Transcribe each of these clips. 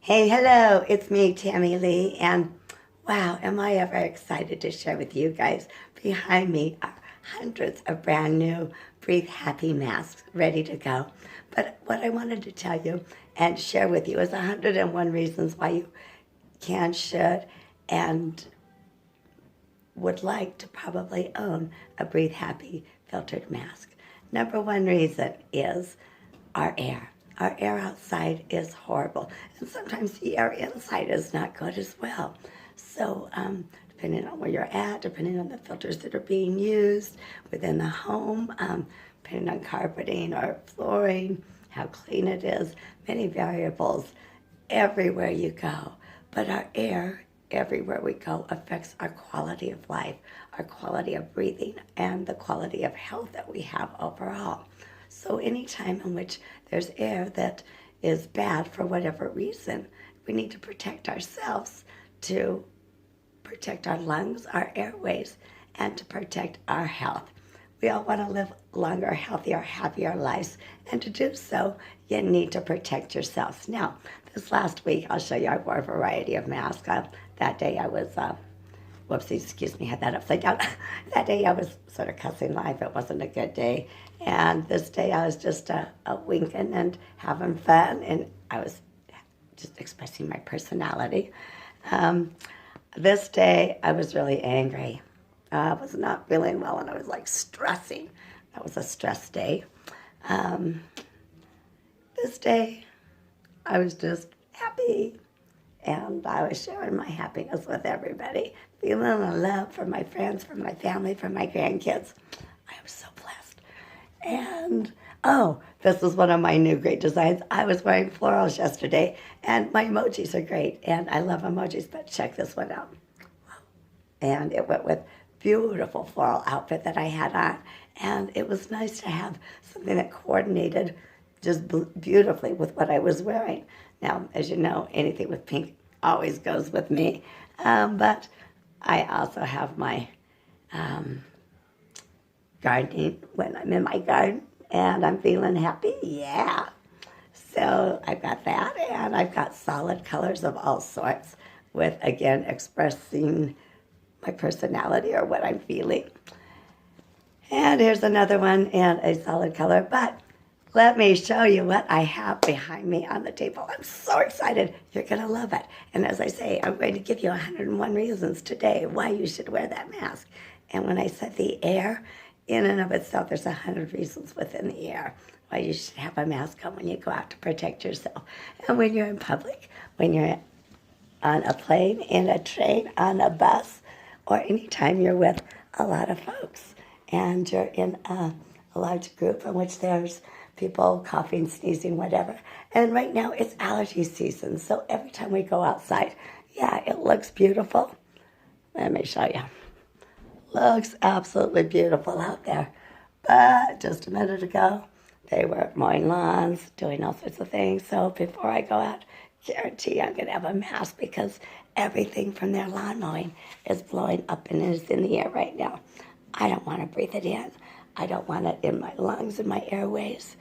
Hey, hello, it's me, Tami Lea, and wow, am I ever excited to share with you guys. Behind me are hundreds of brand new Breathe Happy masks ready to go. But what I wanted to tell you and share with you is 101 reasons why you can, should, and would like to probably own a Breathe Happy filtered mask. Number one reason is our air. Our air outside is horrible, and sometimes the air inside is not good as well. So, depending on where you're at, depending on the filters that are being used within the home, depending on carpeting or flooring, how clean it is, many variables everywhere you go. But our air, everywhere we go, affects our quality of life, our quality of breathing, and the quality of health that we have overall. So any time in which there's air that is bad for whatever reason, we need to protect ourselves to protect our lungs, our airways, and to protect our health. We all want to live longer, healthier, happier lives, and to do so, you need to protect yourselves. Now, this last week, I'll show you, I wore a variety of masks. That day I was, whoopsie, excuse me, had that upside down. That day I was sort of cussing life. It wasn't a good day. And this day I was just winking and having fun, and I was just expressing my personality. This day I was really angry. I was not feeling well, and I was like stressing. That was a stress day. This day I was just happy, and I was sharing my happiness with everybody, feeling the love for my friends, for my family, for my grandkids. I am so blessed. And, oh, this is one of my new great designs. I was wearing florals yesterday, and my emojis are great, and I love emojis, but check this one out. And it went with beautiful floral outfit that I had on, and it was nice to have something that coordinated just beautifully with what I was wearing. Now, as you know, anything with pink always goes with me, but I also have my gardening when I'm in my garden and I'm feeling happy. Yeah. So I've got that, and I've got solid colors of all sorts with, again, expressing my personality or what I'm feeling. And here's another one in a solid color, but let me show you what I have behind me on the table. I'm so excited. You're going to love it. And as I say, I'm going to give you 101 reasons today why you should wear that mask. And when I said the air, in and of itself, there's 100 reasons within the air why you should have a mask on when you go out to protect yourself. And when you're in public, when you're on a plane, in a train, on a bus, or anytime you're with a lot of folks and you're in a large group in which there's people coughing, sneezing, whatever. And right now it's allergy season, so every time we go outside, yeah, it looks beautiful. Let me show you. Looks absolutely beautiful out there. But just a minute ago, they were mowing lawns, doing all sorts of things. So before I go out, guarantee I'm going to have a mask because everything from their lawn mowing is blowing up and is in the air right now. I don't want to breathe it in. I don't want it in my lungs, in my airways.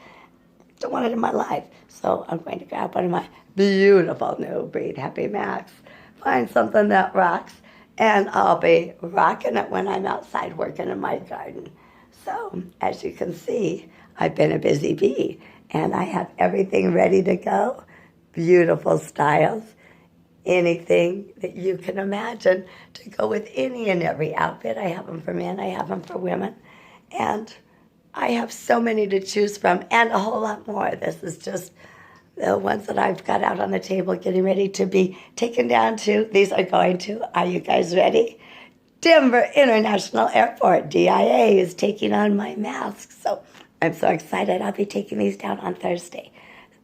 Don't want it in my life. So I'm going to grab one of my beautiful new Breathe Happy masks, find something that rocks, and I'll be rocking it when I'm outside working in my garden. So as you can see, I've been a busy bee, and I have everything ready to go. Beautiful styles, anything that you can imagine to go with any and every outfit. I have them for men, I have them for women, and I have so many to choose from and a whole lot more. This is just the ones that I've got out on the table getting ready to be taken down to. These are going to, are you guys ready? Denver International Airport, DIA, is taking on my masks. So I'm so excited. I'll be taking these down on Thursday.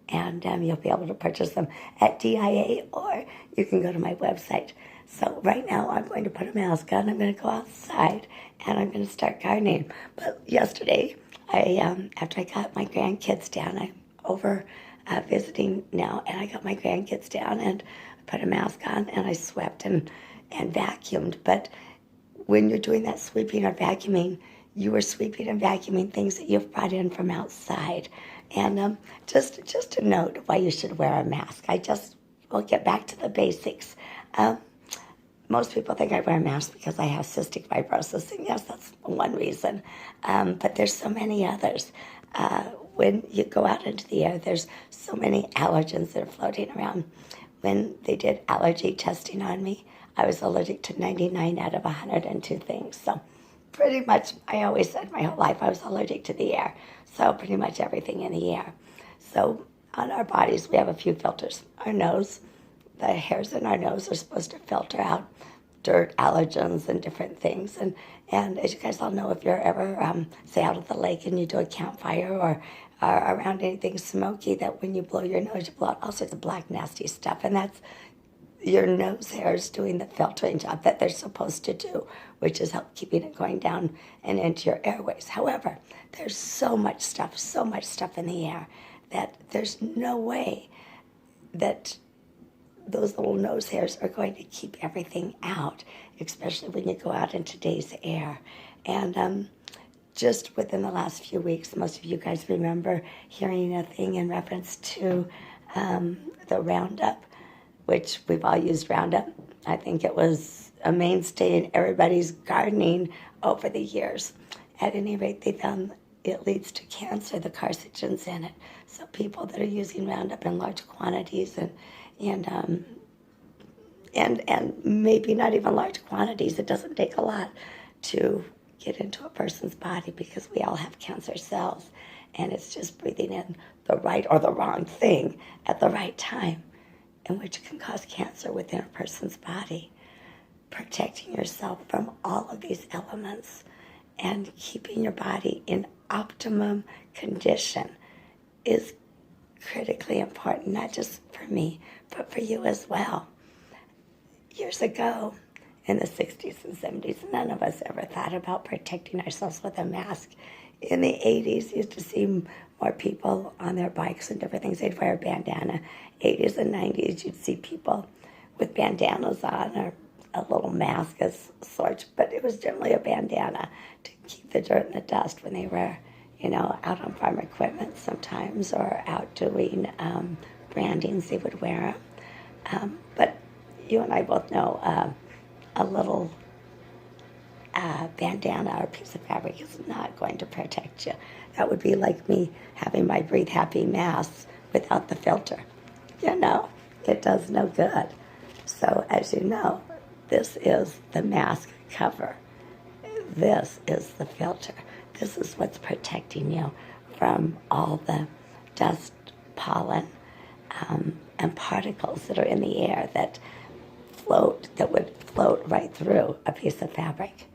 And you'll be able to purchase them at DIA, or you can go to my website. So right now I'm going to put a mask on. I'm going to go outside, and I'm going to start gardening. But yesterday, after I got my grandkids down, I'm over visiting now, and I got my grandkids down, and I put a mask on, and I swept and vacuumed. But when you're doing that sweeping or vacuuming, you are sweeping and vacuuming things that you've brought in from outside. And just a note why you should wear a mask. I just we'll get back to the basics. Most people think I wear a mask because I have cystic fibrosis, and yes, that's one reason. But there's so many others. When you go out into the air, there's so many allergens that are floating around. When they did allergy testing on me, I was allergic to 99 out of 102 things. So pretty much, I always said my whole life I was allergic to the air. So pretty much everything in the air. So on our bodies, we have a few filters. Our nose, the hairs in our nose are supposed to filter out dirt, allergens, and different things. And as you guys all know, if you're ever, say, out at the lake and you do a campfire or around anything smoky, that when you blow your nose, you blow out all sorts of black, nasty stuff. And that's your nose hairs doing the filtering job that they're supposed to do, which is help keeping it going down and into your airways. However, there's so much stuff in the air that there's no way that those little nose hairs are going to keep everything out, especially when you go out in today's air. And just within the last few weeks, most of you guys remember hearing a thing in reference to the Roundup, which we've all used Roundup. I think it was a mainstay in everybody's gardening over the years. At any rate, they found it leads to cancer, the carcinogens in it. So people that are using Roundup in large quantities and maybe not even large quantities. It doesn't take a lot to get into a person's body because we all have cancer cells, and it's just breathing in the right or the wrong thing at the right time, and which can cause cancer within a person's body. Protecting yourself from all of these elements and keeping your body in optimum condition is critically important, not just for me, but for you as well. Years ago, in the 60s and 70s, none of us ever thought about protecting ourselves with a mask. In the 80s, you used to see more people on their bikes and different things. They'd wear a bandana. 80s and 90s, you'd see people with bandanas on or a little mask of sorts, but it was generally a bandana to keep the dirt and the dust when they were, out on farm equipment sometimes or out doing brandings. They would wear them. But you and I both know a little bandana or piece of fabric is not going to protect you. That would be like me having my Breathe Happy mask without the filter. It does no good. So as you know, this is the mask cover. This is the filter. This is what's protecting you from all the dust, pollen, and particles that are in the air that would float right through a piece of fabric.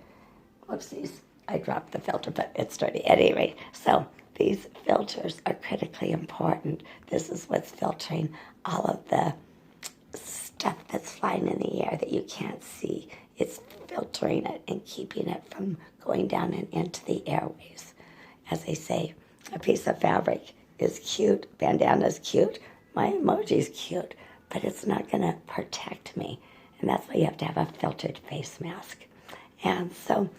Whoopsies, I dropped the filter, but it's dirty at any rate. So these filters are critically important. This is what's filtering all of the stuff that's flying in the air that you can't see. It's filtering it and keeping it from going down and into the airways. As they say, a piece of fabric is cute, bandana's cute, my emoji's cute, but it's not going to protect me. And that's why you have to have a filtered face mask. And so,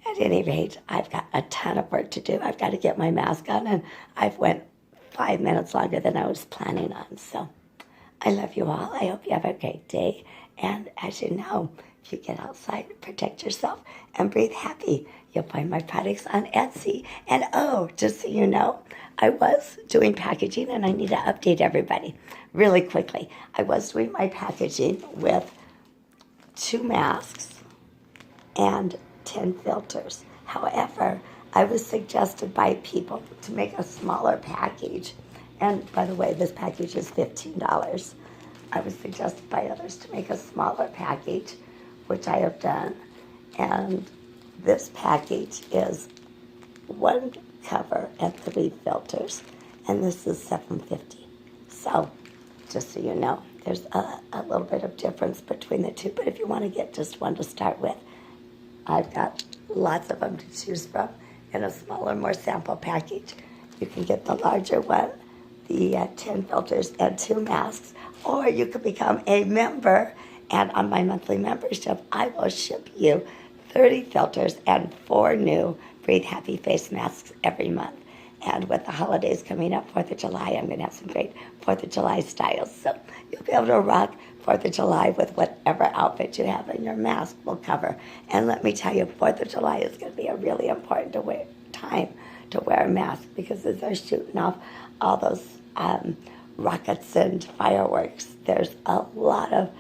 at any rate, I've got a ton of work to do. I've got to get my mask on, and I've went 5 minutes longer than I was planning on. So, I love you all. I hope you have a great day. And as you know, if you get outside, protect yourself and breathe happy. You'll find my products on Etsy. And just so you know, I was doing packaging, and I need to update everybody really quickly. I was doing my packaging with 2 masks and 10 filters. However, I was suggested by people to make a smaller package. And by the way, this package is $15. I was suggested by others to make a smaller package, which I have done. And this package is 1 cover and 3 filters. And this is $7.50. So, just so you know, there's a little bit of difference between the two. But if you want to get just one to start with, I've got lots of them to choose from in a smaller, more sample package. You can get the larger one, the 10 filters and 2 masks, or you could become a member, and on my monthly membership, I will ship you 30 filters and 4 new Breathe Happy face masks every month. And with the holidays coming up, 4th of July, I'm going to have some great 4th of July styles. So you'll be able to rock 4th of July with whatever outfit you have, and your mask will cover. And let me tell you, 4th of July is going to be a really important time to wear a mask, because as they're shooting off all those rockets and fireworks, there's a lot of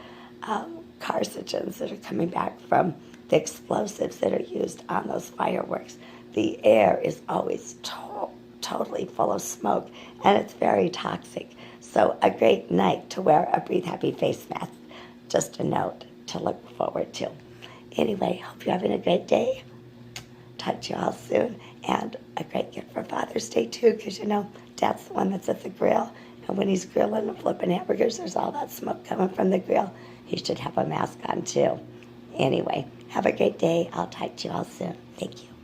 carcinogens that are coming back from the explosives that are used on those fireworks. The air is always totally full of smoke, and it's very toxic. So a great night to wear a Breathe Happy face mask. Just a note to look forward to. Anyway, hope you're having a great day. Talk to you all soon. And a great gift for Father's Day, too, because, Dad's the one that's at the grill. And when he's grilling and flipping hamburgers, there's all that smoke coming from the grill. He should have a mask on, too. Anyway, have a great day. I'll talk to you all soon. Thank you.